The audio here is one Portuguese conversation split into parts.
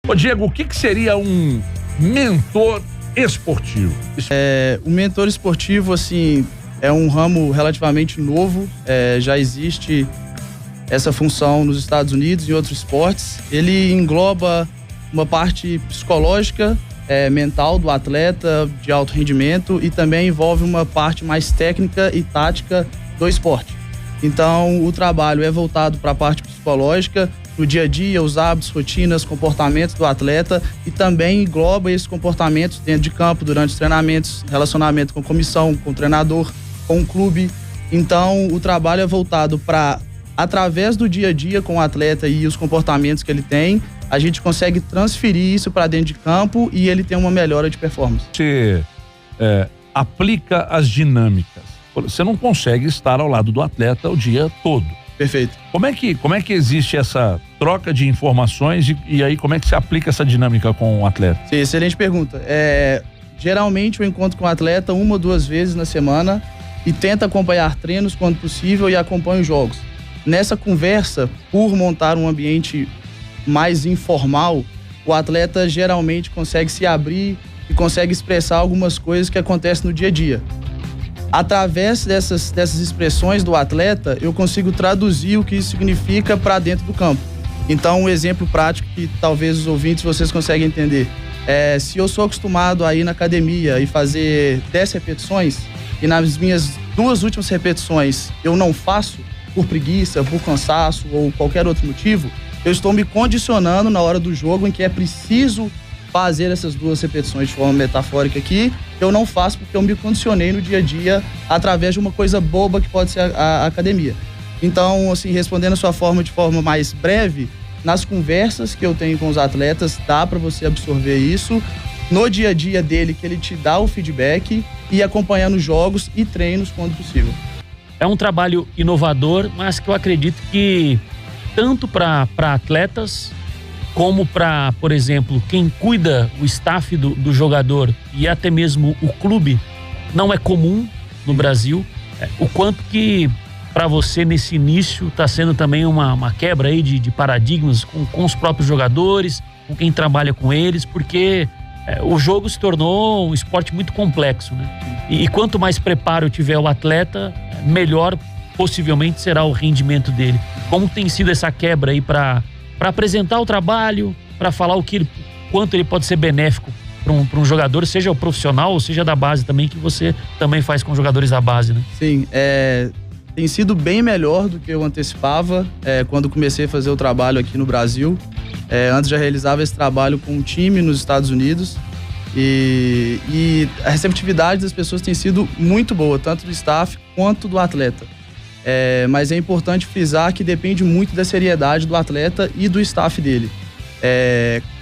Ô Diego, o que seria um mentor esportivo? O mentor esportivo, assim, é um ramo relativamente novo. Já existe essa função nos Estados Unidos e em outros esportes. Ele engloba uma parte psicológica, mental do atleta, de alto rendimento, e também envolve uma parte mais técnica e tática do esporte. Então, o trabalho é voltado para a parte psicológica, no dia a dia, os hábitos, rotinas, comportamentos do atleta, e também engloba esses comportamentos dentro de campo, durante os treinamentos, relacionamento com comissão, com o treinador, com o clube. Então, o trabalho é voltado para, através do dia a dia com o atleta e os comportamentos que ele tem, a gente consegue transferir isso para dentro de campo e ele tem uma melhora de performance. Você aplica as dinâmicas. Você não consegue estar ao lado do atleta o dia todo. Perfeito. Como é que existe essa troca de informações e aí como é que se aplica essa dinâmica com o atleta? Sim, excelente pergunta. Geralmente eu encontro com o atleta 1 ou 2 vezes na semana e tento acompanhar treinos quando possível e acompanho jogos. Nessa conversa, por montar um ambiente mais informal, o atleta geralmente consegue se abrir e consegue expressar algumas coisas que acontecem no dia a dia. Através dessas expressões do atleta, eu consigo traduzir o que isso significa para dentro do campo. Então, um exemplo prático que talvez os ouvintes vocês conseguem entender. Se eu sou acostumado a ir na academia e fazer 10 repetições e nas minhas 2 últimas repetições eu não faço, por preguiça, por cansaço ou qualquer outro motivo, eu estou me condicionando na hora do jogo em que é preciso fazer essas 2 repetições de forma metafórica aqui. Eu não faço porque eu me condicionei no dia a dia através de uma coisa boba que pode ser a academia. Então, assim, respondendo a sua forma de forma mais breve, nas conversas que eu tenho com os atletas, dá para você absorver isso. No dia a dia dele, que ele te dá o feedback e acompanhando jogos e treinos quando possível. É um trabalho inovador, mas que eu acredito que tanto para atletas como para, por exemplo, quem cuida o staff do jogador e até mesmo o clube, não é comum no Brasil. O quanto que para você nesse início está sendo também uma quebra aí de paradigmas com os próprios jogadores, com quem trabalha com eles, porque o jogo se tornou um esporte muito complexo, né? E quanto mais preparo tiver o atleta, melhor possivelmente será o rendimento dele. Como tem sido essa quebra aí para apresentar o trabalho, para falar quanto ele pode ser benéfico para um jogador, seja o profissional ou seja da base também, que você também faz com jogadores da base, né? Sim, tem sido bem melhor do que eu antecipava quando comecei a fazer o trabalho aqui no Brasil. Antes já realizava esse trabalho com um time nos Estados Unidos e a receptividade das pessoas tem sido muito boa, tanto do staff quanto do atleta. Mas é importante frisar que depende muito da seriedade do atleta e do staff dele.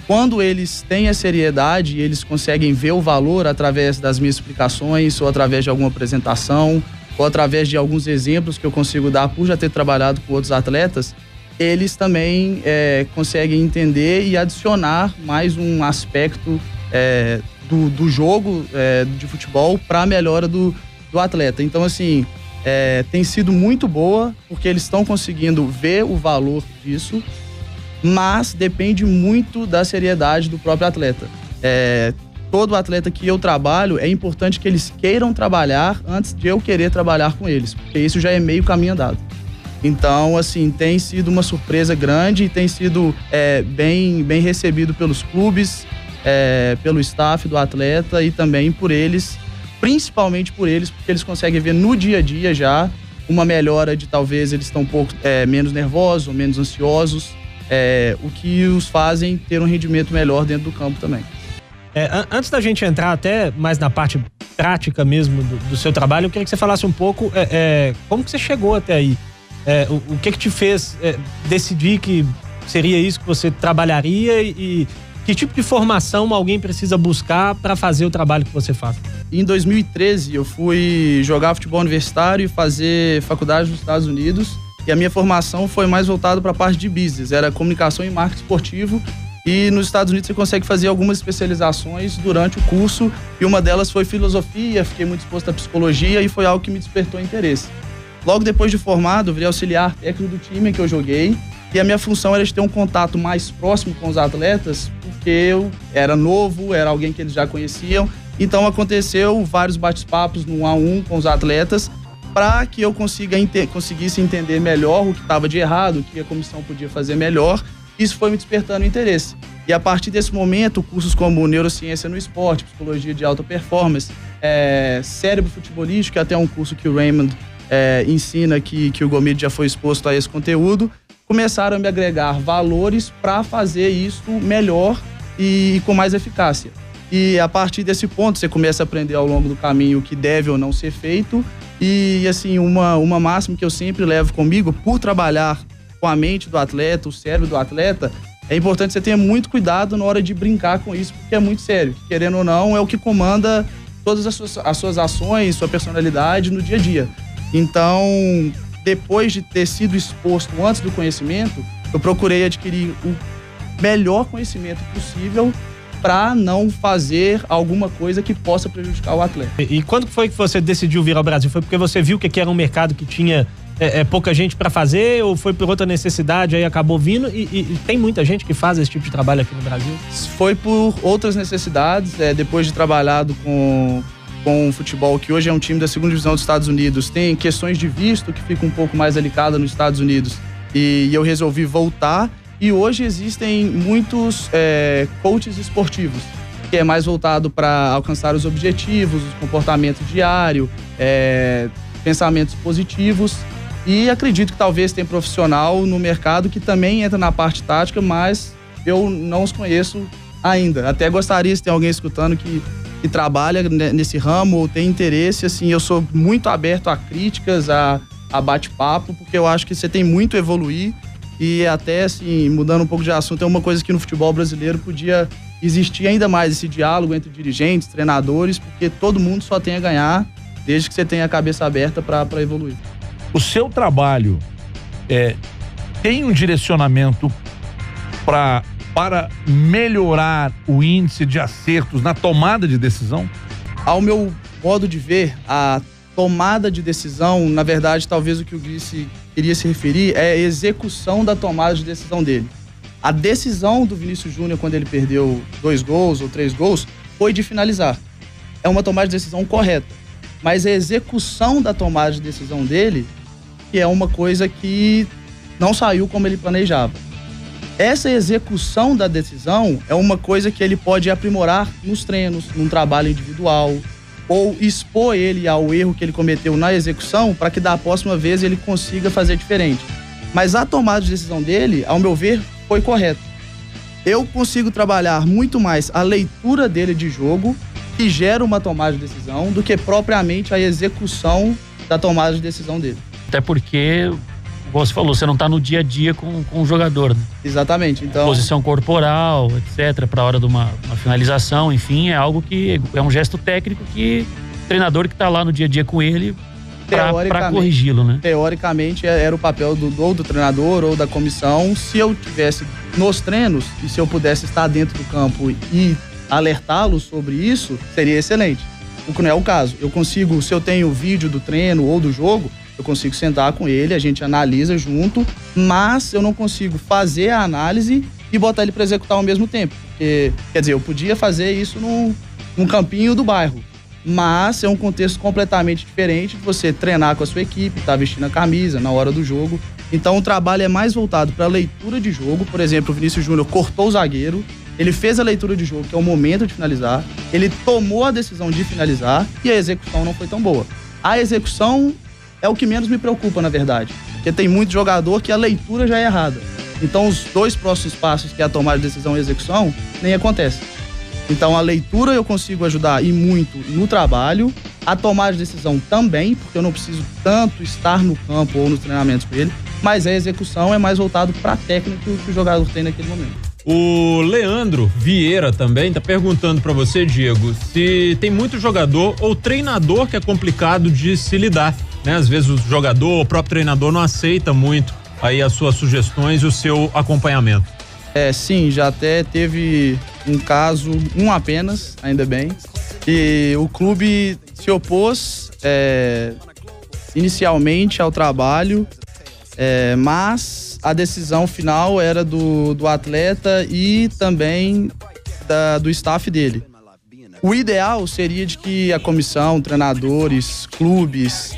Quando eles têm a seriedade e eles conseguem ver o valor através das minhas explicações ou através de alguma apresentação ou através de alguns exemplos que eu consigo dar por já ter trabalhado com outros atletas, eles também conseguem entender e adicionar mais um aspecto do jogo de futebol para a melhora do atleta. Então, assim, tem sido muito boa, porque eles estão conseguindo ver o valor disso, mas depende muito da seriedade do próprio atleta. Todo atleta que eu trabalho, é importante que eles queiram trabalhar antes de eu querer trabalhar com eles, porque isso já é meio caminho andado. Então, assim, tem sido uma surpresa grande e tem sido bem recebido pelos clubes, pelo staff do atleta e também por eles, principalmente por eles, porque eles conseguem ver no dia a dia já uma melhora de talvez eles estão um pouco menos nervosos ou menos ansiosos, o que os fazem ter um rendimento melhor dentro do campo também. Antes da gente entrar até mais na parte prática mesmo do seu trabalho, eu queria que você falasse um pouco como que você chegou até aí. O que te fez decidir que seria isso que você trabalharia e que tipo de formação alguém precisa buscar para fazer o trabalho que você faz? Em 2013, eu fui jogar futebol universitário e fazer faculdade nos Estados Unidos. E a minha formação foi mais voltada para a parte de business. Era comunicação e marketing esportivo. E nos Estados Unidos você consegue fazer algumas especializações durante o curso. E uma delas foi filosofia, fiquei muito exposto à psicologia e foi algo que me despertou interesse. Logo depois de formado, eu virei auxiliar técnico do time que eu joguei. E a minha função era de ter um contato mais próximo com os atletas, porque eu era novo, era alguém que eles já conheciam. Então aconteceu vários bate-papos no 1 a 1 com os atletas para que eu conseguisse entender melhor o que estava de errado, o que a comissão podia fazer melhor. Isso foi me despertando interesse. E a partir desse momento, cursos como neurociência no esporte, psicologia de alta performance, cérebro futebolístico, que é até um curso que o Raymond ensina, que o Gomide já foi exposto a esse conteúdo, começaram a me agregar valores para fazer isso melhor e com mais eficácia. E a partir desse ponto, você começa a aprender ao longo do caminho o que deve ou não ser feito. E, assim, uma máxima que eu sempre levo comigo, por trabalhar com a mente do atleta, o cérebro do atleta, é importante você ter muito cuidado na hora de brincar com isso, porque é muito sério. Querendo ou não, é o que comanda todas as suas ações, sua personalidade no dia a dia. Então, depois de ter sido exposto antes do conhecimento, eu procurei adquirir o melhor conhecimento possível para não fazer alguma coisa que possa prejudicar o atleta. E quando foi que você decidiu vir ao Brasil? Foi porque você viu que aqui era um mercado que tinha pouca gente para fazer, ou foi por outra necessidade, aí acabou vindo? E tem muita gente que faz esse tipo de trabalho aqui no Brasil? Foi por outras necessidades. Depois de trabalhado com o futebol, que hoje é um time da 2ª divisão dos Estados Unidos, tem questões de visto que fica um pouco mais delicada nos Estados Unidos, e eu resolvi voltar. E hoje existem muitos coaches esportivos, que é mais voltado para alcançar os objetivos, o comportamento diário, pensamentos positivos. E acredito que talvez tenha profissional no mercado que também entra na parte tática, mas eu não os conheço ainda. Até gostaria, se tem alguém escutando que trabalha nesse ramo ou tem interesse, assim, eu sou muito aberto a críticas, a bate-papo, porque eu acho que você tem muito a evoluir. E até, assim, mudando um pouco de assunto, é uma coisa que no futebol brasileiro podia existir ainda mais, esse diálogo entre dirigentes, treinadores, porque todo mundo só tem a ganhar, desde que você tenha a cabeça aberta para evoluir. O seu trabalho tem um direcionamento para melhorar o índice de acertos na tomada de decisão? Ao meu modo de ver, a tomada de decisão, na verdade, talvez o que o Gui queria se referir é a execução da tomada de decisão dele. A decisão do Vinícius Júnior, quando ele perdeu 2 gols ou 3 gols, foi de finalizar. É uma tomada de decisão correta. Mas a execução da tomada de decisão dele, que é uma coisa que não saiu como ele planejava. Essa execução da decisão é uma coisa que ele pode aprimorar nos treinos, num trabalho individual, ou expor ele ao erro que ele cometeu na execução para que da próxima vez ele consiga fazer diferente. Mas a tomada de decisão dele, ao meu ver, foi correta. Eu consigo trabalhar muito mais a leitura dele de jogo, que gera uma tomada de decisão, do que propriamente a execução da tomada de decisão dele. Até porque, como você falou, você não está no dia a dia com o jogador, né? Exatamente. Então, posição corporal, etc., para a hora de uma finalização, enfim, é algo que é um gesto técnico que o treinador que está lá no dia a dia com ele para corrigi-lo, né? Teoricamente era o papel do treinador ou da comissão. Se eu tivesse nos treinos e se eu pudesse estar dentro do campo e alertá-lo sobre isso, seria excelente. O que não é o caso. Eu consigo, se eu tenho vídeo do treino ou do jogo, eu consigo sentar com ele, a gente analisa junto, mas eu não consigo fazer a análise e botar ele para executar ao mesmo tempo. Porque, quer dizer, eu podia fazer isso num campinho do bairro, mas é um contexto completamente diferente de você treinar com a sua equipe, estar vestindo a camisa na hora do jogo. Então o trabalho é mais voltado para a leitura de jogo. Por exemplo, o Vinícius Júnior cortou o zagueiro, ele fez a leitura de jogo, que é o momento de finalizar, ele tomou a decisão de finalizar e a execução não foi tão boa. A execução é o que menos me preocupa, na verdade, porque tem muito jogador que a leitura já é errada. Então os 2 próximos passos, que é a tomada de decisão e a execução, nem acontece. Então a leitura eu consigo ajudar e muito no trabalho, a tomada de decisão também, porque eu não preciso tanto estar no campo ou nos treinamentos com ele, mas a execução é mais voltado para a técnica que o jogador tem naquele momento. O Leandro Vieira também tá perguntando para você, Diego, se tem muito jogador ou treinador que é complicado de se lidar, né? Às vezes o jogador, o próprio treinador não aceita muito aí as suas sugestões e o seu acompanhamento. Sim, já até teve um caso, um apenas, ainda bem, e o clube se opôs inicialmente ao trabalho, mas a decisão final era do atleta e também do staff dele. O ideal seria de que a comissão, treinadores, clubes,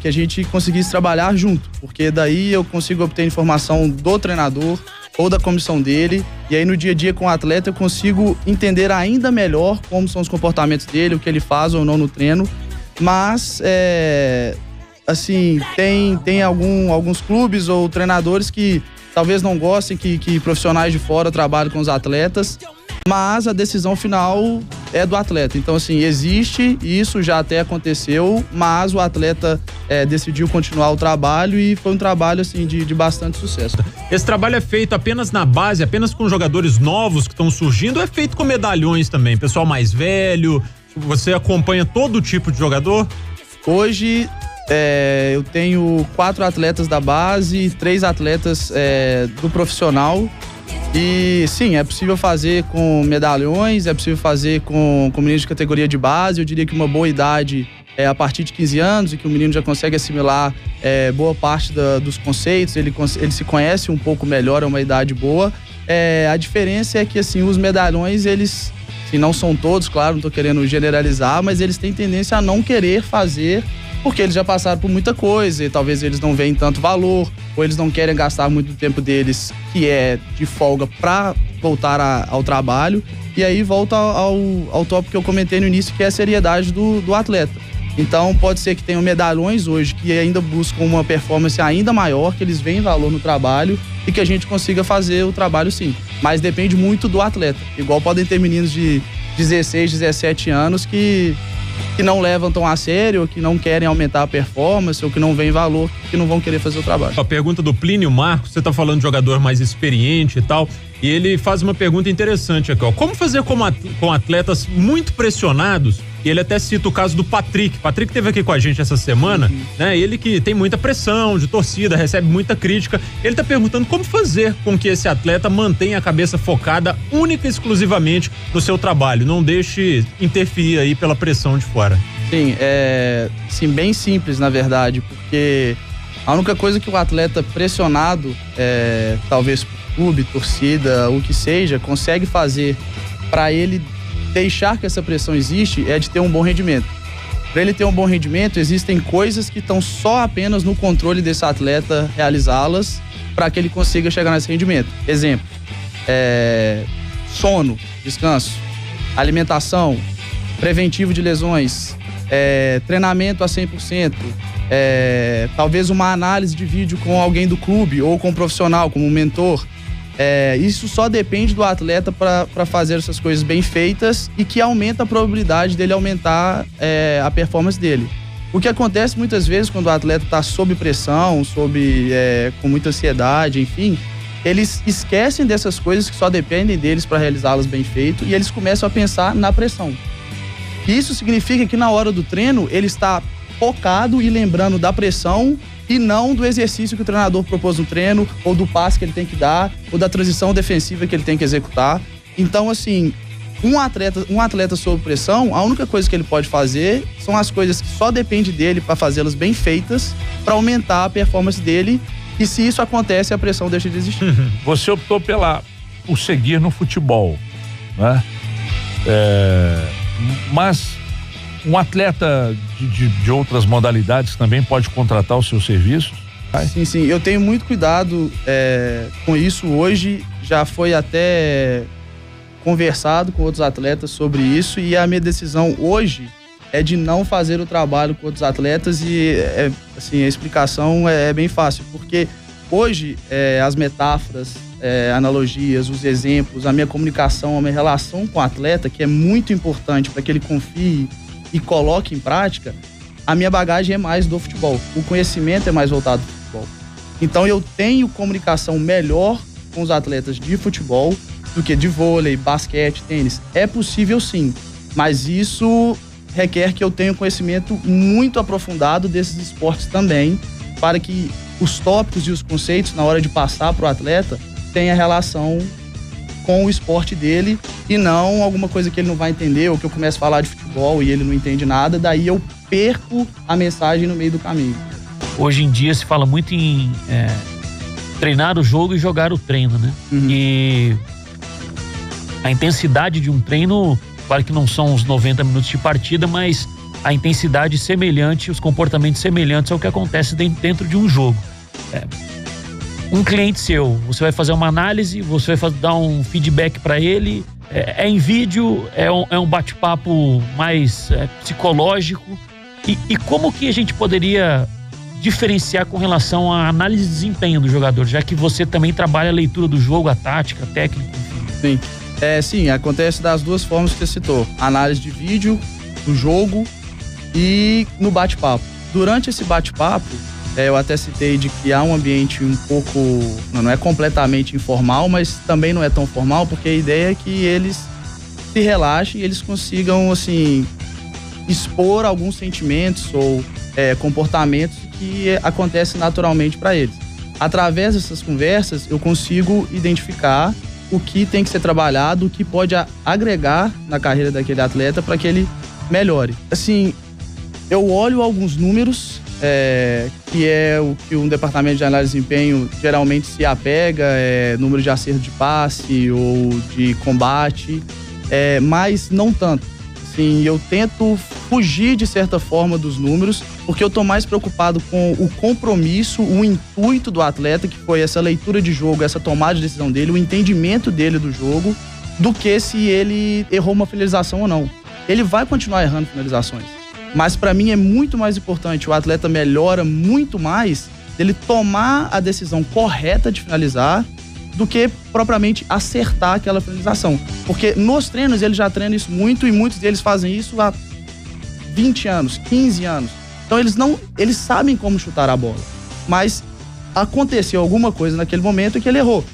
que a gente conseguisse trabalhar junto, porque daí eu consigo obter informação do treinador ou da comissão dele, e aí no dia a dia com o atleta eu consigo entender ainda melhor como são os comportamentos dele, o que ele faz ou não no treino. Mas, assim, tem alguns clubes ou treinadores que talvez não gostem que profissionais de fora trabalhem com os atletas, mas a decisão final é do atleta. Então, assim, existe, isso já até aconteceu, mas o atleta decidiu continuar o trabalho e foi um trabalho, assim, de bastante sucesso. Esse trabalho é feito apenas na base, apenas com jogadores novos que estão surgindo, ou é feito com medalhões também? Pessoal mais velho, você acompanha todo tipo de jogador? Hoje, eu tenho 4 atletas da base e 3 atletas do profissional. E sim, é possível fazer com medalhões, é possível fazer com meninos de categoria de base. Eu diria que uma boa idade é a partir de 15 anos e que o menino já consegue assimilar boa parte dos conceitos, ele se conhece um pouco melhor, é uma idade boa. A diferença é que, assim, os medalhões, eles, assim, não são todos, claro, não estou querendo generalizar, mas eles têm tendência a não querer fazer porque eles já passaram por muita coisa e talvez eles não veem tanto valor, ou eles não querem gastar muito tempo deles, que é de folga, para voltar ao trabalho. E aí volta ao tópico que eu comentei no início, que é a seriedade do atleta. Então pode ser que tenham medalhões hoje que ainda buscam uma performance ainda maior, que eles veem valor no trabalho e que a gente consiga fazer o trabalho sim. Mas depende muito do atleta. Igual podem ter meninos de 16, 17 anos que não levam tão a sério, que não querem aumentar a performance ou que não veem valor, que não vão querer fazer o trabalho. A pergunta do Plínio Marcos, você tá falando de jogador mais experiente e tal, e ele faz uma pergunta interessante aqui, ó. Como fazer com atletas muito pressionados? E ele até cita o caso do Patrick. Patrick esteve aqui com a gente essa semana, né? Ele que tem muita pressão de torcida, recebe muita crítica. Ele tá perguntando como fazer com que esse atleta mantenha a cabeça focada única e exclusivamente no seu trabalho, não deixe interferir aí pela pressão de fora. Sim, sim, bem simples, na verdade, porque a única coisa que o atleta pressionado, talvez por clube, torcida, o que seja, consegue fazer para ele deixar que essa pressão existe é de ter um bom rendimento. Para ele ter um bom rendimento, existem coisas que estão só apenas no controle desse atleta realizá-las para que ele consiga chegar nesse rendimento. Exemplo, sono, descanso, alimentação, preventivo de lesões, treinamento a 100%, talvez uma análise de vídeo com alguém do clube ou com um profissional, como um mentor. Isso só depende do atleta para fazer essas coisas bem feitas e que aumenta a probabilidade dele aumentar a performance dele. O que acontece muitas vezes quando o atleta está sob pressão, com muita ansiedade, enfim, eles esquecem dessas coisas que só dependem deles para realizá-las bem feito e eles começam a pensar na pressão. Isso significa que na hora do treino ele está focado e lembrando da pressão e não do exercício que o treinador propôs no treino, ou do passe que ele tem que dar, ou da transição defensiva que ele tem que executar. Então, assim, um atleta sob pressão, a única coisa que ele pode fazer são as coisas que só depende dele para fazê-las bem feitas, para aumentar a performance dele, e se isso acontece, a pressão deixa de existir. Você optou por seguir no futebol, né? Mas um atleta de outras modalidades também pode contratar os seus serviços? Sim, eu tenho muito cuidado com isso hoje, já foi até conversado com outros atletas sobre isso e a minha decisão hoje é de não fazer o trabalho com outros atletas e assim, a explicação é bem fácil, porque hoje as metáforas, analogias, os exemplos, a minha comunicação, a minha relação com o atleta, que é muito importante para que ele confie e coloque em prática, a minha bagagem é mais do futebol. O conhecimento é mais voltado para o futebol. Então eu tenho comunicação melhor com os atletas de futebol do que de vôlei, basquete, tênis. É possível sim, mas isso requer que eu tenha um conhecimento muito aprofundado desses esportes também, para que os tópicos e os conceitos, na hora de passar para o atleta, tenha relação com o esporte dele e não alguma coisa que ele não vai entender ou que eu comece a falar de futebol e ele não entende nada, daí eu perco a mensagem no meio do caminho. Hoje em dia se fala muito em treinar o jogo e jogar o treino, né? E a intensidade de um treino, claro que não são os 90 minutos de partida, mas a intensidade semelhante, os comportamentos semelhantes ao que acontece dentro de um jogo. Um cliente seu, você vai fazer uma análise, você vai dar um feedback para ele, é em vídeo, é um bate-papo mais psicológico. E como que a gente poderia diferenciar com relação à análise de desempenho do jogador, já que você também trabalha a leitura do jogo, a tática, a técnica, enfim? Sim. Sim, acontece das duas formas que você citou. Análise de vídeo, do jogo e no bate-papo. Durante esse bate-papo, eu até citei de criar um ambiente um pouco, não é completamente informal, mas também não é tão formal, porque a ideia é que eles se relaxem e eles consigam, assim, expor alguns sentimentos ou comportamentos que acontecem naturalmente para eles. Através dessas conversas, eu consigo identificar o que tem que ser trabalhado, o que pode agregar na carreira daquele atleta para que ele melhore. Assim, eu olho alguns números, que é o que um departamento de análise de desempenho geralmente se apega, número de acerto de passe ou de combate, mas não tanto. Assim, eu tento fugir de certa forma dos números, porque eu tô mais preocupado com o compromisso, o intuito do atleta, que foi essa leitura de jogo, essa tomada de decisão dele, o entendimento dele do jogo, do que se ele errou uma finalização ou não. Ele vai continuar errando finalizações, mas para mim é muito mais importante, o atleta melhora muito mais dele tomar a decisão correta de finalizar do que propriamente acertar aquela finalização. Porque nos treinos ele já treina isso muito e muitos deles fazem isso há 20 anos, 15 anos. Então eles sabem como chutar a bola. Mas aconteceu alguma coisa naquele momento que ele errou.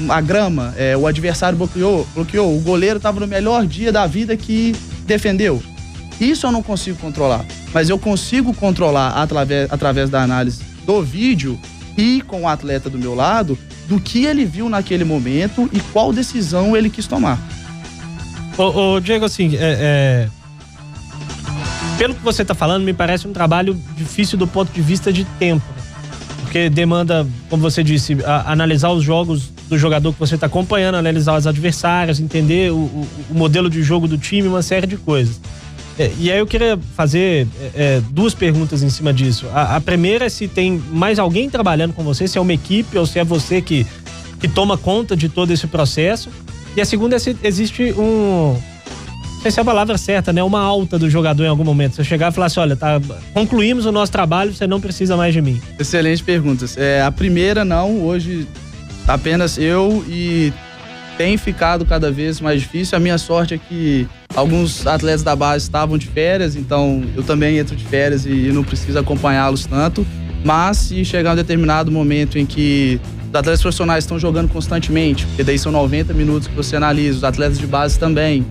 A grama, o adversário bloqueou, o goleiro estava no melhor dia da vida que defendeu. Isso eu não consigo controlar. Mas eu consigo controlar através da análise do vídeo e com o atleta do meu lado, do que ele viu naquele momento e qual decisão ele quis tomar. Ô Diego, assim, pelo que você está falando, me parece um trabalho difícil do ponto de vista de tempo. Porque demanda, como você disse, analisar os jogos do jogador que você está acompanhando, analisar os adversários, entender o modelo de jogo do time, uma série de coisas. E aí eu queria fazer duas perguntas em cima disso. A primeira é se tem mais alguém trabalhando com você, se é uma equipe ou se é você que toma conta de todo esse processo. E a segunda é se existe não sei se é a palavra certa, né? Uma alta do jogador em algum momento. Você chegar e falar assim, olha, concluímos o nosso trabalho, você não precisa mais de mim. Excelente perguntas. A primeira não, hoje apenas eu, e tem ficado cada vez mais difícil. A minha sorte é que alguns atletas da base estavam de férias, então eu também entro de férias e não preciso acompanhá-los tanto. Mas se chegar um determinado momento em que os atletas profissionais estão jogando constantemente, porque daí são 90 minutos que você analisa, os atletas de base também,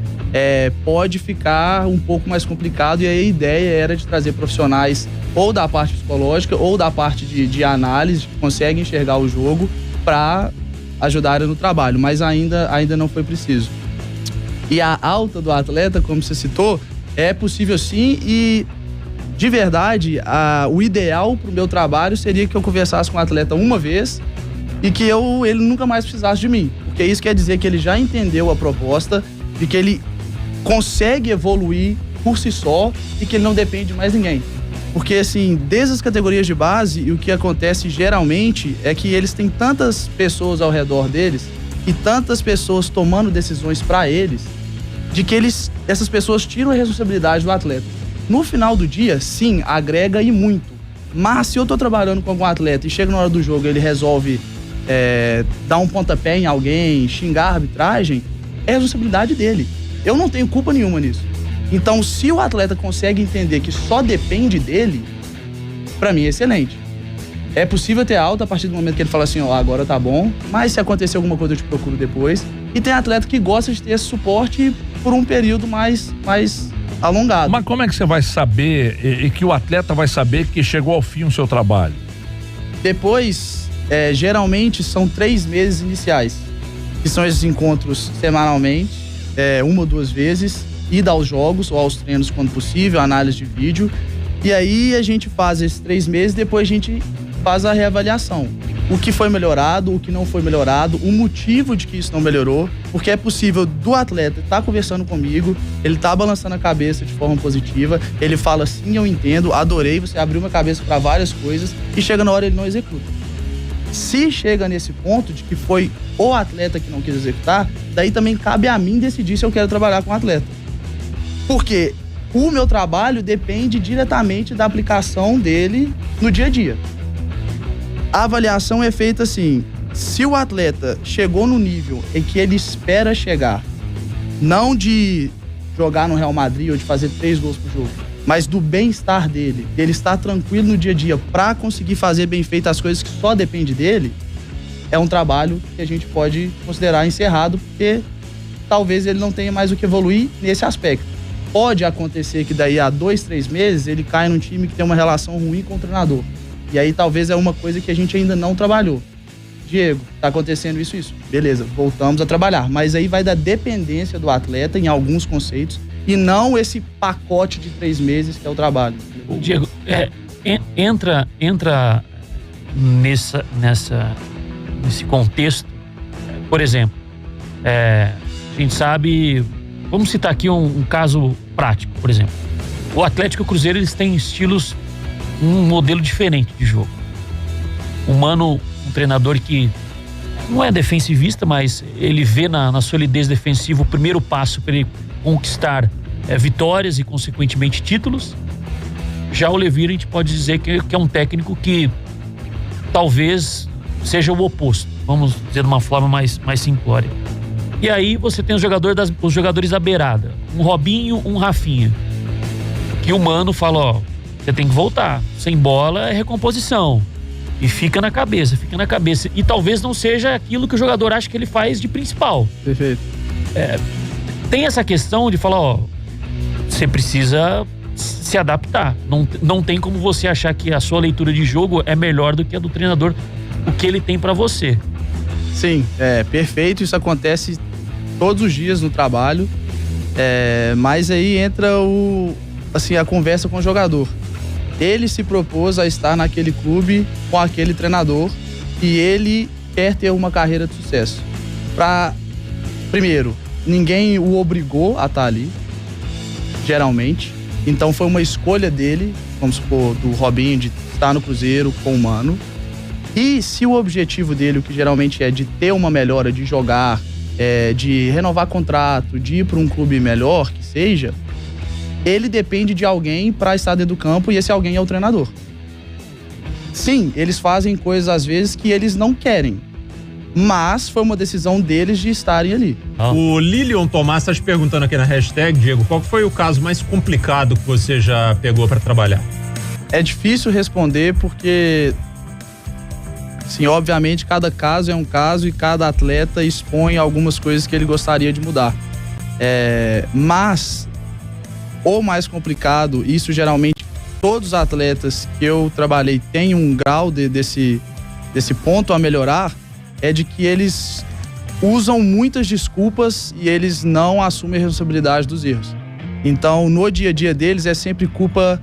pode ficar um pouco mais complicado, e aí a ideia era de trazer profissionais ou da parte psicológica ou da parte de análise, que conseguem enxergar o jogo para ajudarem no trabalho, mas ainda não foi preciso. E a alta do atleta, como você citou, é possível sim, e de verdade, o ideal para o meu trabalho seria que eu conversasse com o atleta uma vez e que ele nunca mais precisasse de mim, porque isso quer dizer que ele já entendeu a proposta, de que ele consegue evoluir por si só e que ele não depende de mais ninguém. Porque, assim, desde as categorias de base, e o que acontece geralmente é que eles têm tantas pessoas ao redor deles e tantas pessoas tomando decisões para eles, de que essas pessoas tiram a responsabilidade do atleta. No final do dia, sim, agrega e muito. Mas se eu tô trabalhando com algum atleta e chega na hora do jogo e ele resolve dar um pontapé em alguém, xingar a arbitragem, é responsabilidade dele. Eu não tenho culpa nenhuma nisso. Então, se o atleta consegue entender que só depende dele, pra mim é excelente. É possível ter alta a partir do momento que ele fala assim, agora tá bom, mas se acontecer alguma coisa eu te procuro depois. E tem atleta que gosta de ter esse suporte por um período mais alongado. Mas como é que você vai saber, e que o atleta vai saber que chegou ao fim o seu trabalho? Depois, geralmente são 3 meses iniciais, que são esses encontros semanalmente, 1 ou 2 vezes, ida aos jogos ou aos treinos quando possível, análise de vídeo. E aí a gente faz esses 3 meses, depois a gente faz a reavaliação. o que foi melhorado, o que não foi melhorado, o motivo de que isso não melhorou, porque é possível do atleta estar conversando comigo, ele tá balançando a cabeça de forma positiva, ele fala sim, eu entendo, adorei, você abriu minha cabeça para várias coisas, e chega na hora ele não executa. Se chega nesse ponto de que foi o atleta que não quis executar, daí também cabe a mim decidir se eu quero trabalhar com o atleta. Porque o meu trabalho depende diretamente da aplicação dele no dia a dia. A avaliação é feita assim, se o atleta chegou no nível em que ele espera chegar, não de jogar no Real Madrid ou de fazer 3 gols por jogo, mas do bem-estar dele, dele estar tranquilo no dia a dia para conseguir fazer bem feito as coisas que só depende dele, é um trabalho que a gente pode considerar encerrado, porque talvez ele não tenha mais o que evoluir nesse aspecto. Pode acontecer que daí a 2, 3 meses ele caia num time que tem uma relação ruim com o treinador. E aí talvez é uma coisa que a gente ainda não trabalhou. Diego, tá acontecendo isso. Beleza, voltamos a trabalhar. Mas aí vai da dependência do atleta em alguns conceitos e não esse pacote de 3 meses que é o trabalho. Diego, entra nesse contexto. Por exemplo, a gente sabe, vamos citar aqui um caso prático, por exemplo. O Atlético e o Cruzeiro, eles têm estilos, um modelo diferente de jogo. O Mano, um treinador que não é defensivista, mas ele vê na solidez defensiva o primeiro passo para ele conquistar vitórias e, consequentemente, títulos. Já o Levir, a gente pode dizer que é um técnico que talvez seja o oposto, vamos dizer de uma forma mais simplória. E aí você tem os jogadores da beirada, um Robinho, um Rafinha, que o Mano fala, ó, você tem que voltar, sem bola é recomposição, e fica na cabeça, e talvez não seja aquilo que o jogador acha que ele faz de principal. Perfeito. Tem essa questão de falar, ó, você precisa se adaptar, não tem como você achar que a sua leitura de jogo é melhor do que a do treinador, o que ele tem pra você. Sim, perfeito, isso acontece todos os dias no trabalho, mas aí entra a conversa com o jogador. Ele se propôs a estar naquele clube com aquele treinador e ele quer ter uma carreira de sucesso. Primeiro, ninguém o obrigou a estar ali, geralmente. Então foi uma escolha dele, vamos supor, do Robinho, de estar no Cruzeiro com o Mano. E se o objetivo dele, o que geralmente é de ter uma melhora, de jogar, de renovar contrato, de ir para um clube melhor que seja, ele depende de alguém para estar dentro do campo e esse alguém é o treinador. Sim, eles fazem coisas às vezes que eles não querem, mas foi uma decisão deles de estarem ali. O Lilion Tomás está te perguntando aqui na hashtag, Diego, qual foi o caso mais complicado que você já pegou para trabalhar? É difícil responder porque, sim, obviamente cada caso é um caso e cada atleta expõe algumas coisas que ele gostaria de mudar. Mas o mais complicado, isso geralmente todos os atletas que eu trabalhei têm um grau desse ponto a melhorar, é de que eles usam muitas desculpas e eles não assumem a responsabilidade dos erros. Então, no dia a dia deles é sempre culpa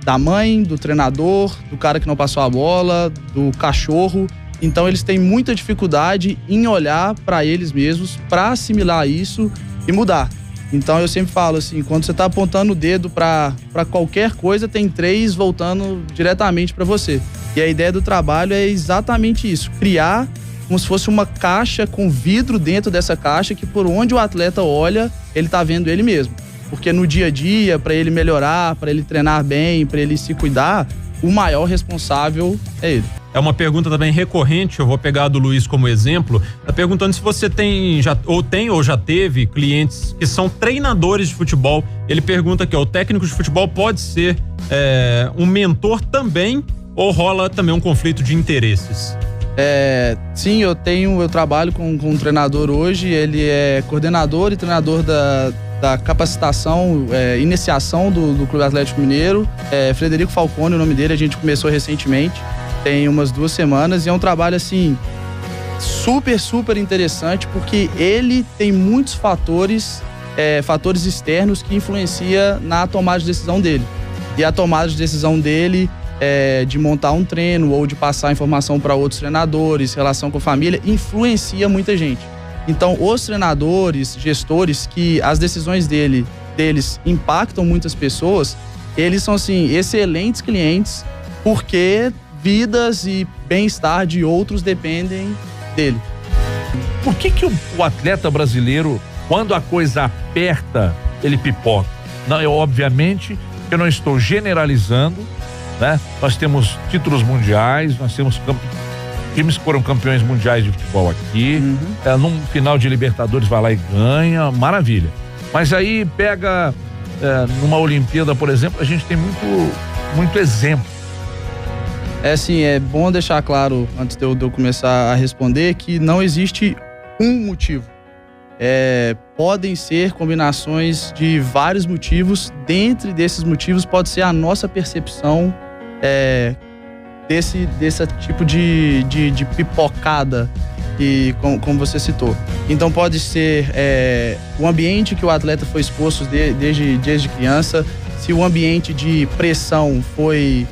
da mãe, do treinador, do cara que não passou a bola, do cachorro. Então, eles têm muita dificuldade em olhar para eles mesmos, para assimilar isso e mudar. Então, eu sempre falo assim, quando você está apontando o dedo para qualquer coisa, tem 3 voltando diretamente para você. E a ideia do trabalho é exatamente isso, criar como se fosse uma caixa com vidro dentro dessa caixa que por onde o atleta olha, ele tá vendo ele mesmo. Porque no dia a dia, para ele melhorar, para ele treinar bem, para ele se cuidar, o maior responsável é ele. É uma pergunta também recorrente, eu vou pegar a do Luiz como exemplo. Tá perguntando se você ou já teve clientes que são treinadores de futebol. Ele pergunta aqui, o técnico de futebol pode ser um mentor também ou rola também um conflito de interesses? Sim, eu trabalho com um treinador hoje, ele é coordenador e treinador da capacitação, iniciação do Clube Atlético Mineiro. Frederico Falcone, o nome dele, a gente começou recentemente, tem umas 2 semanas, e é um trabalho assim super, super interessante, porque ele tem muitos fatores externos que influenciam na tomada de decisão dele. E a tomada de decisão dele de montar um treino ou de passar informação para outros treinadores, relação com a família, influencia muita gente. Então, os treinadores, gestores, que as decisões deles impactam muitas pessoas, eles são, assim, excelentes clientes, porque vidas e bem-estar de outros dependem dele. Por que o atleta brasileiro, quando a coisa aperta, ele pipoca? Não, obviamente, eu não estou generalizando, né? Nós temos títulos mundiais, nós temos times que foram campeões mundiais de futebol aqui, num final de Libertadores vai lá e ganha, maravilha. Mas aí pega numa Olimpíada, por exemplo, a gente tem muito exemplo. É bom deixar claro, antes de eu começar a responder, que não existe um motivo. Podem ser combinações de vários motivos. Dentre desses motivos pode ser a nossa percepção desse tipo de pipocada, que, como você citou. Então pode ser o ambiente que o atleta foi exposto desde criança, se o ambiente de pressão foi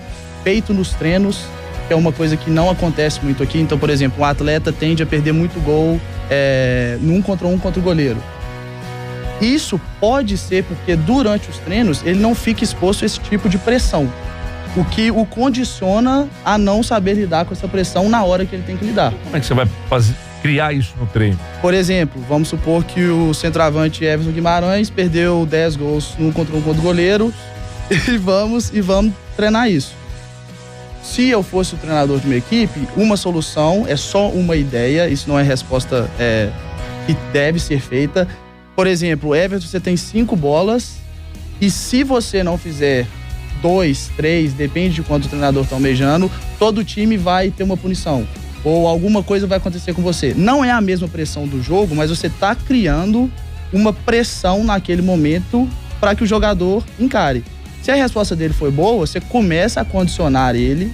feito nos treinos, que é uma coisa que não acontece muito aqui. Então, por exemplo, um atleta tende a perder muito gol no 1 contra 1 contra o goleiro. Isso pode ser porque durante os treinos ele não fica exposto a esse tipo de pressão, o que o condiciona a não saber lidar com essa pressão na hora que ele tem que lidar. Como é que você vai criar isso no treino? Por exemplo, vamos supor que o centroavante Everton Guimarães perdeu 10 gols no 1 contra 1 contra o goleiro e vamos treinar isso. Se eu fosse o treinador de uma equipe, uma solução é só uma ideia, isso não é resposta que deve ser feita. Por exemplo, Everton, você tem 5 bolas e se você não fizer 2, 3, depende de quanto o treinador está almejando, todo o time vai ter uma punição ou alguma coisa vai acontecer com você. Não é a mesma pressão do jogo, mas você está criando uma pressão naquele momento para que o jogador encare. Se a resposta dele foi boa, você começa a condicionar ele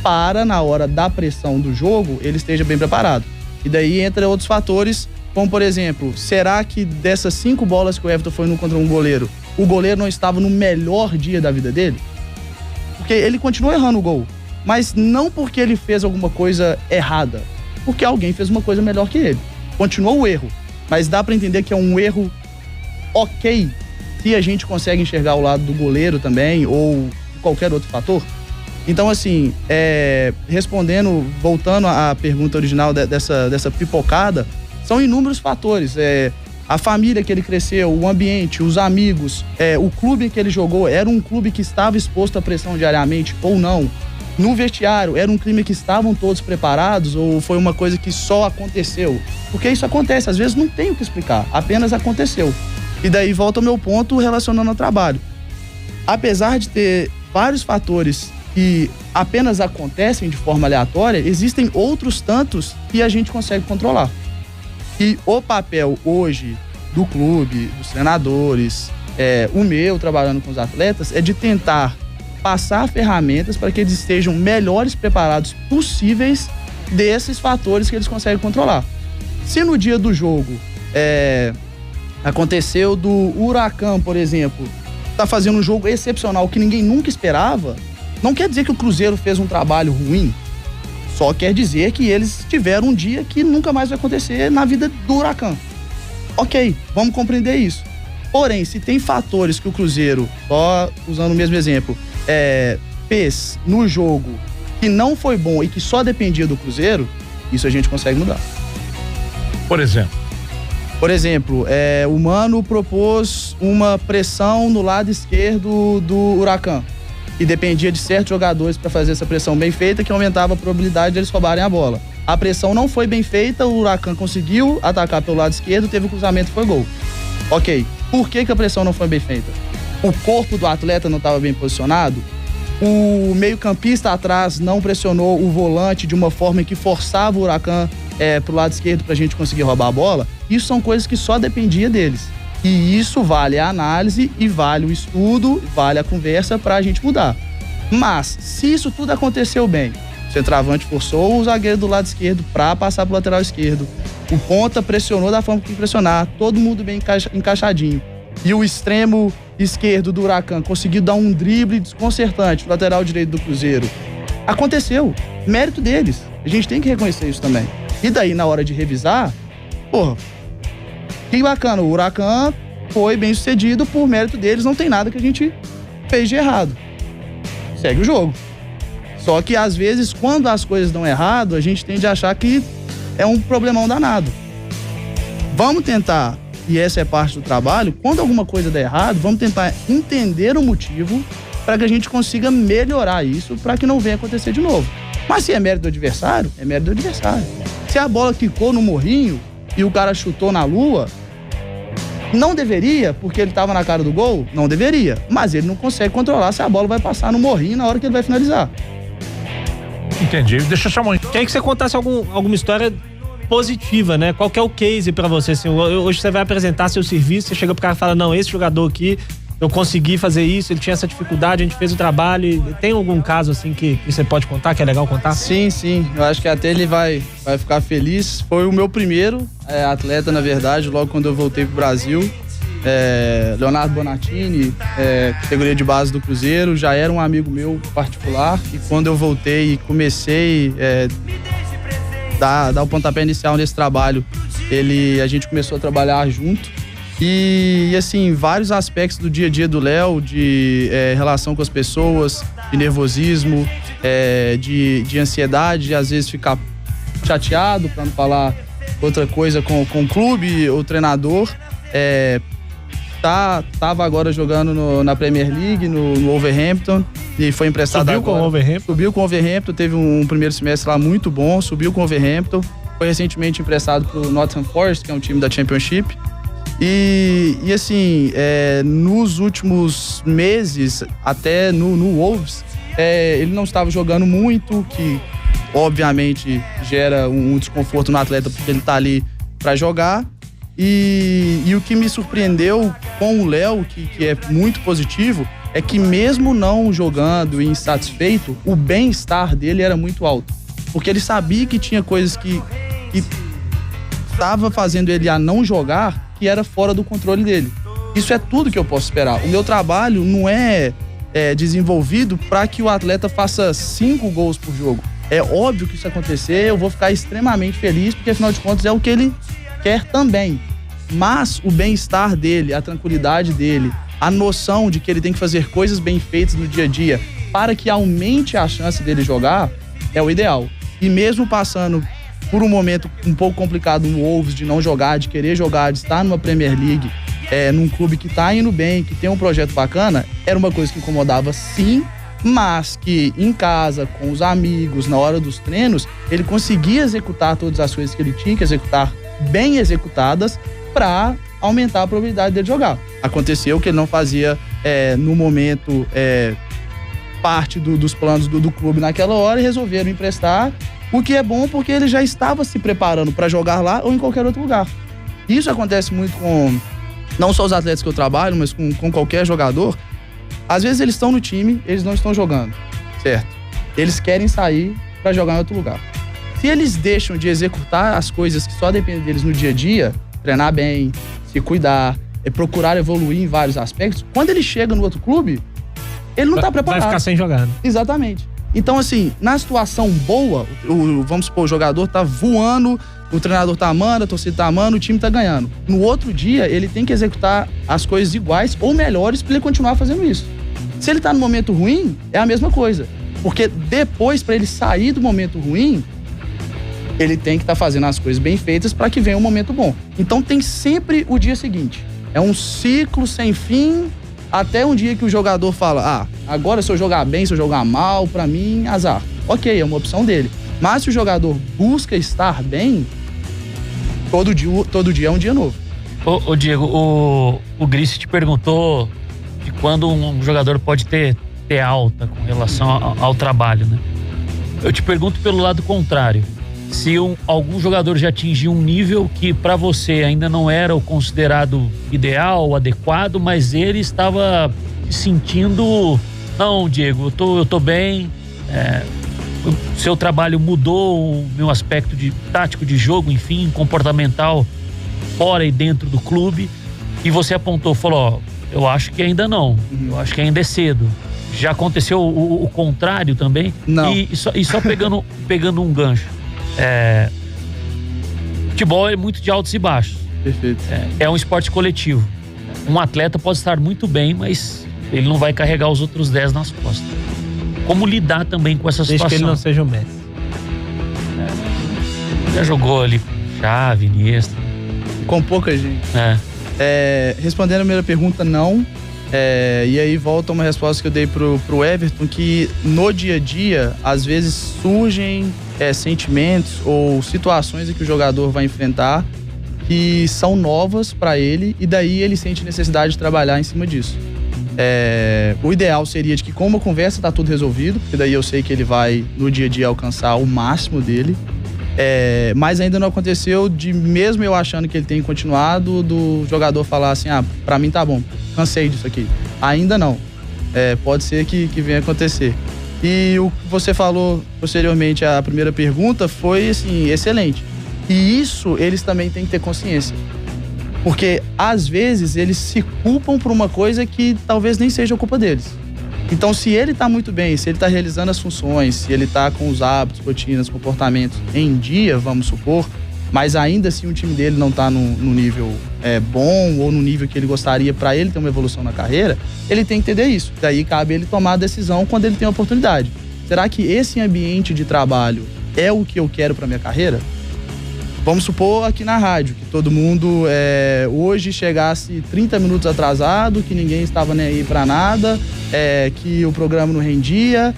para, na hora da pressão do jogo, ele esteja bem preparado. E daí entra outros fatores, como por exemplo, será que dessas 5 bolas que o Everton foi no contra um goleiro, o goleiro não estava no melhor dia da vida dele? Porque ele continuou errando o gol, mas não porque ele fez alguma coisa errada, porque alguém fez uma coisa melhor que ele. Continuou o erro, mas dá para entender que é um erro ok, se a gente consegue enxergar o lado do goleiro também, ou qualquer outro fator. Então, assim, respondendo, voltando à pergunta original dessa pipocada, são inúmeros fatores. A família que ele cresceu, o ambiente, os amigos, o clube em que ele jogou, era um clube que estava exposto à pressão diariamente ou não? No vestiário, era um clima que estavam todos preparados ou foi uma coisa que só aconteceu? Porque isso acontece, às vezes não tem o que explicar, apenas aconteceu. E daí volta ao meu ponto relacionando ao trabalho. Apesar de ter vários fatores que apenas acontecem de forma aleatória, existem outros tantos que a gente consegue controlar. E o papel hoje do clube, dos treinadores, o meu trabalhando com os atletas, é de tentar passar ferramentas para que eles estejam melhores preparados possíveis desses fatores que eles conseguem controlar. Se no dia do jogo aconteceu do Huracan, por exemplo, tá fazendo um jogo excepcional que ninguém nunca esperava, não quer dizer que o Cruzeiro fez um trabalho ruim, só quer dizer que eles tiveram um dia que nunca mais vai acontecer na vida do Huracan. Ok, vamos compreender isso. Porém, se tem fatores que o Cruzeiro, só usando o mesmo exemplo, fez no jogo que não foi bom e que só dependia do Cruzeiro, isso a gente consegue mudar. Por exemplo, o Mano propôs uma pressão no lado esquerdo do Huracan e dependia de certos jogadores para fazer essa pressão bem feita, que aumentava a probabilidade de eles roubarem a bola. A pressão não foi bem feita, o Huracan conseguiu atacar pelo lado esquerdo, teve o cruzamento e foi gol. Ok, por que a pressão não foi bem feita? O corpo do atleta não estava bem posicionado? O meio-campista atrás não pressionou o volante de uma forma que forçava o Huracan pro lado esquerdo pra gente conseguir roubar a bola? Isso são coisas que só dependia deles. E isso vale a análise e vale o estudo, vale a conversa pra gente mudar. Mas, se isso tudo aconteceu bem, o centroavante forçou o zagueiro do lado esquerdo pra passar pro lateral esquerdo, o ponta pressionou da forma que tem que pressionar, todo mundo bem encaixadinho, e o extremo esquerdo do Huracan conseguiu dar um drible desconcertante no lateral direito do Cruzeiro. Aconteceu. Mérito deles. A gente tem que reconhecer isso também. E daí, na hora de revisar, porra, que bacana. O Huracan foi bem sucedido por mérito deles. Não tem nada que a gente fez de errado. Segue o jogo. Só que, às vezes, quando as coisas dão errado, a gente tende a achar que é um problemão danado. Vamos tentar, e essa é parte do trabalho, quando alguma coisa der errado, vamos tentar entender o motivo para que a gente consiga melhorar isso para que não venha acontecer de novo. Mas se é mérito do adversário, é mérito do adversário. Se a bola quicou no morrinho e o cara chutou na lua, não deveria, porque ele estava na cara do gol? Não deveria. Mas ele não consegue controlar se a bola vai passar no morrinho na hora que ele vai finalizar. Entendi. Deixa eu chamar. Queria que você contasse alguma história positiva, né? Qual que é o case pra você? Assim, hoje você vai apresentar seu serviço, você chega pro cara e fala, não, esse jogador aqui, eu consegui fazer isso, ele tinha essa dificuldade, a gente fez o trabalho. Tem algum caso assim que você pode contar, que é legal contar? Sim. Eu acho que até ele vai ficar feliz. Foi o meu primeiro atleta, na verdade, logo quando eu voltei pro Brasil. Leonardo Bonatini, categoria de base do Cruzeiro, já era um amigo meu particular, e quando eu voltei e comecei dar o pontapé inicial nesse trabalho, a gente começou a trabalhar junto e assim, vários aspectos do dia a dia do Léo, de relação com as pessoas, de nervosismo, de ansiedade, de às vezes ficar chateado, para não falar outra coisa, com o clube, o treinador. Tava agora jogando na Premier League, no Wolverhampton, e foi emprestado agora. Subiu com o Wolverhampton, teve um primeiro semestre lá muito bom, subiu com o Wolverhampton, foi recentemente emprestado pro Nottingham Forest, que é um time da Championship. E assim, nos últimos meses, até no Wolves, ele não estava jogando muito, que obviamente gera um desconforto no atleta, porque ele tá ali para jogar. E o que me surpreendeu com o Léo, que é muito positivo, é que mesmo não jogando e insatisfeito, o bem-estar dele era muito alto. Porque ele sabia que tinha coisas que estava fazendo ele a não jogar, que era fora do controle dele. Isso é tudo que eu posso esperar. O meu trabalho não é desenvolvido para que o atleta faça 5 gols por jogo. É óbvio que isso acontecer, eu vou ficar extremamente feliz, porque afinal de contas é o que ele quer também. Mas o bem-estar dele, a tranquilidade dele, a noção de que ele tem que fazer coisas bem feitas no dia a dia para que aumente a chance dele jogar, é o ideal. E mesmo passando por um momento um pouco complicado no Wolves, de não jogar, de querer jogar, de estar numa Premier League, num clube que tá indo bem, que tem um projeto bacana, era uma coisa que incomodava sim, mas que em casa, com os amigos, na hora dos treinos, ele conseguia executar todas as coisas que ele tinha que executar bem executadas para aumentar a probabilidade dele jogar. Aconteceu que ele não fazia, no momento, parte dos planos do clube naquela hora, e resolveram emprestar, o que é bom porque ele já estava se preparando para jogar lá ou em qualquer outro lugar. Isso acontece muito com, não só os atletas que eu trabalho, mas com qualquer jogador. Às vezes eles estão no time, eles não estão jogando, certo? Eles querem sair para jogar em outro lugar. Se eles deixam de executar as coisas que só dependem deles no dia a dia, treinar bem, se cuidar, procurar evoluir em vários aspectos, quando ele chega no outro clube, ele não tá preparado. Vai ficar sem jogar, né? Exatamente. Então, assim, na situação boa, vamos supor, o jogador tá voando, o treinador tá amando, a torcida tá amando, o time tá ganhando. No outro dia, ele tem que executar as coisas iguais ou melhores para ele continuar fazendo isso. Se ele tá no momento ruim, é a mesma coisa. Porque depois, para ele sair do momento ruim, ele tem que estar fazendo as coisas bem feitas para que venha um momento bom. Então tem sempre o dia seguinte. É um ciclo sem fim, até um dia que o jogador fala, agora se eu jogar bem, se eu jogar mal, para mim, azar. Ok, é uma opção dele. Mas se o jogador busca estar bem, todo dia é um dia novo. Ô Diego, o Gris te perguntou de quando um jogador pode ter alta com relação ao trabalho, né? Eu te pergunto pelo lado contrário. Se algum jogador já atingiu um nível que para você ainda não era o considerado ideal, adequado, mas ele estava se sentindo, não, Diego, eu tô bem, o seu trabalho mudou o meu aspecto de tático de jogo, enfim, comportamental, fora e dentro do clube, e você apontou, falou, Eu acho que ainda não. Eu acho que ainda é cedo. Já aconteceu o contrário também? Não. E só pegando um gancho. Futebol é muito de altos e baixos. Perfeito. É um esporte coletivo. Um atleta pode estar muito bem, mas ele não vai carregar os outros 10 nas costas. Como lidar também com essa situação? Desde que ele não seja o Messi. Já jogou ali com Xavi, Iniesta. Com pouca gente. Respondendo a primeira pergunta, não. E aí volta uma resposta que eu dei pro Everton, que no dia a dia, às vezes surgem sentimentos ou situações em que o jogador vai enfrentar que são novas para ele, e daí ele sente necessidade de trabalhar em cima disso. O ideal seria de que com uma conversa tá tudo resolvido, porque daí eu sei que ele vai no dia a dia alcançar o máximo dele. Mas ainda não aconteceu de, mesmo eu achando que ele tem continuado, do jogador falar assim, pra mim tá bom, cansei disso aqui. Ainda não. Pode ser que venha acontecer. E o que você falou posteriormente à primeira pergunta foi, assim, excelente. E isso eles também têm que ter consciência. Porque, às vezes, eles se culpam por uma coisa que talvez nem seja culpa deles. Então, se ele tá muito bem, se ele tá realizando as funções, se ele tá com os hábitos, rotinas, comportamentos em dia, vamos supor, mas ainda assim o time dele não tá no nível bom ou no nível que ele gostaria para ele ter uma evolução na carreira, ele tem que entender isso. Daí cabe ele tomar a decisão quando ele tem a oportunidade. Será que esse ambiente de trabalho é o que eu quero para minha carreira? Vamos supor aqui na rádio, que todo mundo hoje chegasse 30 minutos atrasado, que ninguém estava nem aí para nada, que o programa não rendia.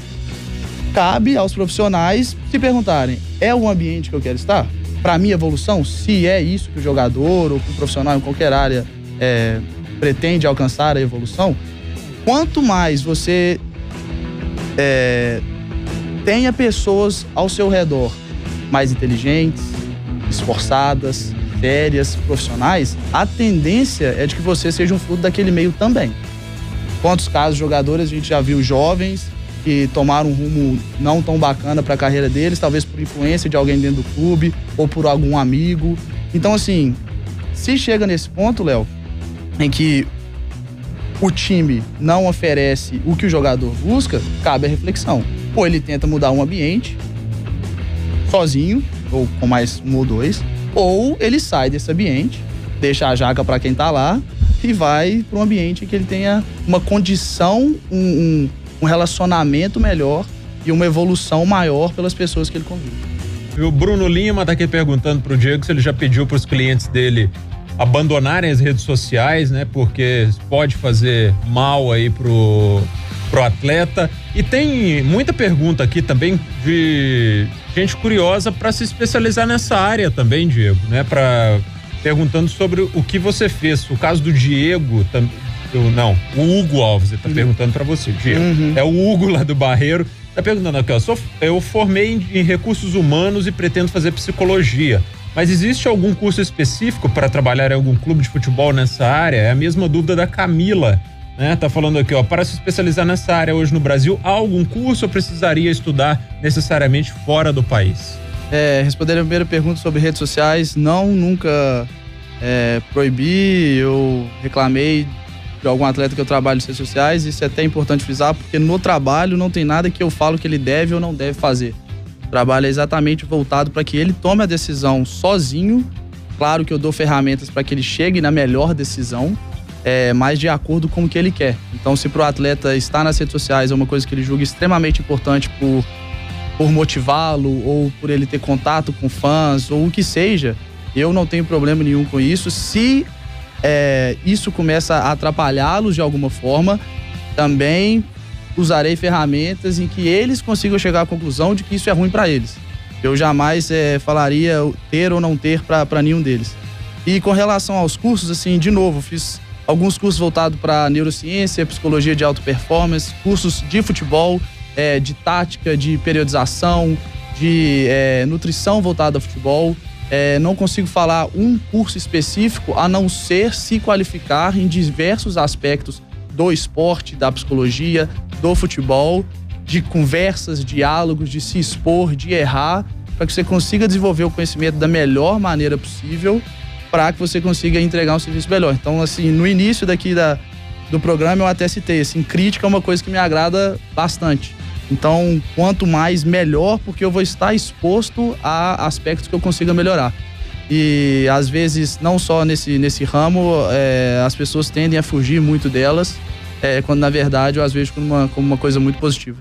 Cabe aos profissionais se perguntarem, é o ambiente que eu quero estar? Para minha evolução, se é isso que o jogador ou que o profissional em qualquer área pretende alcançar a evolução, quanto mais você tenha pessoas ao seu redor mais inteligentes, esforçadas, sérias, profissionais, a tendência é de que você seja um fruto daquele meio também. Quantos casos de jogadores a gente já viu jovens que tomaram um rumo não tão bacana para a carreira deles, talvez por influência de alguém dentro do clube ou por algum amigo. Então, assim, se chega nesse ponto, Léo, em que o time não oferece o que o jogador busca, cabe a reflexão. Ou ele tenta mudar um ambiente sozinho, ou com mais um ou dois, ou ele sai desse ambiente, deixa a jaca para quem tá lá e vai para um ambiente em que ele tenha uma condição, um relacionamento melhor e uma evolução maior pelas pessoas que ele convive. E o Bruno Lima tá aqui perguntando pro Diego se ele já pediu pros clientes dele abandonarem as redes sociais, né? Porque pode fazer mal aí pro atleta. E tem muita pergunta aqui também de gente curiosa para se especializar nessa área também, Diego, né? Perguntando sobre o que você fez. O caso do Diego, o Hugo Alves, ele tá perguntando para você, Diego. É o Hugo lá do Barreiro. Tá perguntando aqui, eu formei em recursos humanos e pretendo fazer psicologia. Mas existe algum curso específico para trabalhar em algum clube de futebol nessa área? É a mesma dúvida da Camila, né? Tá falando aqui, para se especializar nessa área hoje no Brasil, há algum curso ou precisaria estudar necessariamente fora do país? Respondendo a primeira pergunta sobre redes sociais, nunca proibi, eu reclamei de algum atleta que eu trabalho nas redes sociais. Isso é até importante frisar, porque no trabalho não tem nada que eu falo que ele deve ou não deve fazer. O trabalho é exatamente voltado para que ele tome a decisão sozinho. Claro que eu dou ferramentas para que ele chegue na melhor decisão, mas de acordo com o que ele quer. Então, se para o atleta estar nas redes sociais é uma coisa que ele julga extremamente importante por motivá-lo ou por ele ter contato com fãs ou o que seja, eu não tenho problema nenhum com isso. Se isso começa a atrapalhá-los de alguma forma, também usarei ferramentas em que eles consigam chegar à conclusão de que isso é ruim para eles. Eu jamais falaria ter ou não ter para nenhum deles. E com relação aos cursos, assim, de novo, fiz alguns cursos voltados para neurociência, psicologia de alta performance, cursos de futebol, de tática, de periodização, de nutrição voltada ao futebol. Não consigo falar um curso específico, a não ser se qualificar em diversos aspectos do esporte, da psicologia, do futebol, de conversas, diálogos, de se expor, de errar, para que você consiga desenvolver o conhecimento da melhor maneira possível, para que você consiga entregar um serviço melhor. Então, assim, no início daqui do programa eu até citei, assim, crítica é uma coisa que me agrada bastante. Então, quanto mais, melhor, porque eu vou estar exposto a aspectos que eu consiga melhorar. E, às vezes, não só nesse ramo, as pessoas tendem a fugir muito delas, quando, na verdade, eu as vejo como uma coisa muito positiva.